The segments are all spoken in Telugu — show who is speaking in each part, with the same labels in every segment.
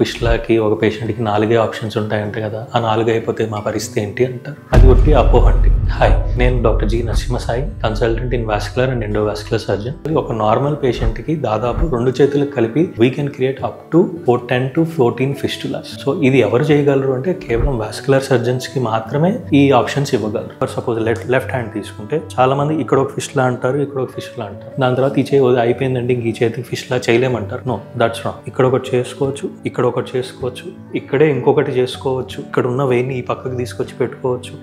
Speaker 1: ఫిష్లాకి ఒక పేషెంట్కి 4 ఆప్షన్స్ ఉంటాయంట కదా, ఆ 4 అయిపోతే మా పరిస్థితి ఏంటి అంటారు. అది ఒకటి అపోహ అండి. హాయ్, నేను doctor G Narasimhasai, consultant in vascular and endovascular surgeon. ఒక నార్మల్ పేషెంట్కి దాదాపు 2 చేతులకు కలిపి we can create up to 10 to 14 fistulas. So ఇది ఎవరు చేయగలరు అంటే కేవలం వాస్కులర్ సర్జన్స్కి మాత్రమే ఈ ఆప్షన్స్ ఇవ్వగలరు. ఫర్ సపోజ్ లెఫ్ట్ హ్యాండ్ తీసుకుంటే చాలా మంది ఇక్కడ ఒక ఫిస్టులా అంటారు, ఇక్కడ ఒక ఫిస్టులా అంటారు. దాని తర్వాత ఈ చేయి అయిపోయిందండి, ఈ చేతికి ఫిస్టులా చేయలేమంటారు. No, that's wrong. ఇక్కడ ఒకటి చేసుకోవచ్చు, ఇక్కడ ఒకటి చేసుకోవచ్చు, ఇక్కడే ఇంకొకటి చేసుకోవచ్చు, ఇక్కడ ఉన్న వేయిని ఈ పక్కకు తీసుకొచ్చి పెట్టుకోవచ్చు.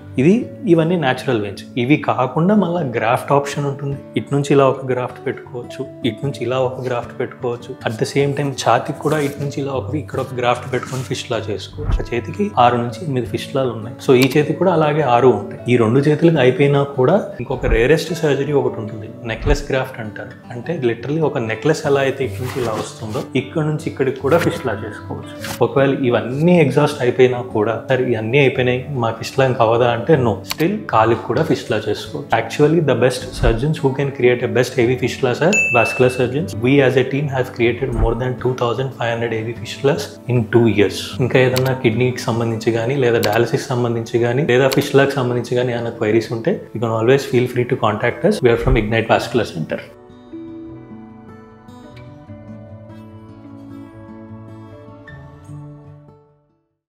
Speaker 1: ఇవన్నీ న్యాచురల్ వేన్స్. ఇవి కాకుండా మళ్ళీ గ్రాఫ్ట్ ఆప్షన్ ఉంటుంది. ఇటు నుంచి ఇలా ఒక గ్రాఫ్ట్ పెట్టుకోవచ్చు, ఇటు నుంచి ఇలా ఒక గ్రాఫ్ట్ పెట్టుకోవచ్చు. అట్ ద సేమ్ టైం ఛాతికి కూడా ఇటు నుంచి ఇలా ఇక్కడ ఒక గ్రాఫ్ట్ పెట్టుకొని ఫిష్లా చేసుకోవచ్చు. ఆ చేతికి 6 నుంచి 8 ఫిష్లాలు ఉన్నాయి. సో ఈ చేతికి కూడా అలాగే 6 ఉంటాయి. ఈ 2 చేతులకు అయిపోయినా కూడా ఇంకొక రేరెస్ట్ సర్జరీ ఒకటి ఉంటుంది, నెక్లెస్ గ్రాఫ్ట్ అంటారు. అంటే లిటరలీ ఒక నెక్లెస్ ఎలా అయితే ఇటు నుంచి ఇలా వస్తుందో ఇక్కడ నుంచి ఇక్కడికి కూడా ఫిష్లా చేసుకోవచ్చు. ఒకవేళ ఇవన్నీ ఎగ్జాస్ట్ అయిపోయినా కూడా సరే ఇవన్నీ అయిపోయినాయి, మా ఫిష్లా ఇంకా అవదా అంటే నో, స్టిల్ కాలికి కూడా ఫిష్లా చేసుకోవచ్చు. Actually the best surgeons who can create a best AV fistulas are vascular surgeons. We as a team have created more than 2500 AV fistulas in 2 years. ఇంకా ఏదన్నా కిడ్నీకి సంబంధించి కానీ లేదా డయాలసిస్ సంబంధించి కానీ లేదా ఫిష్లాకి సంబంధించి కానీ ఏమైనా క్వైరీస్ ఉంటే you can always feel free to contact us. We are from Ignite Vascular Center.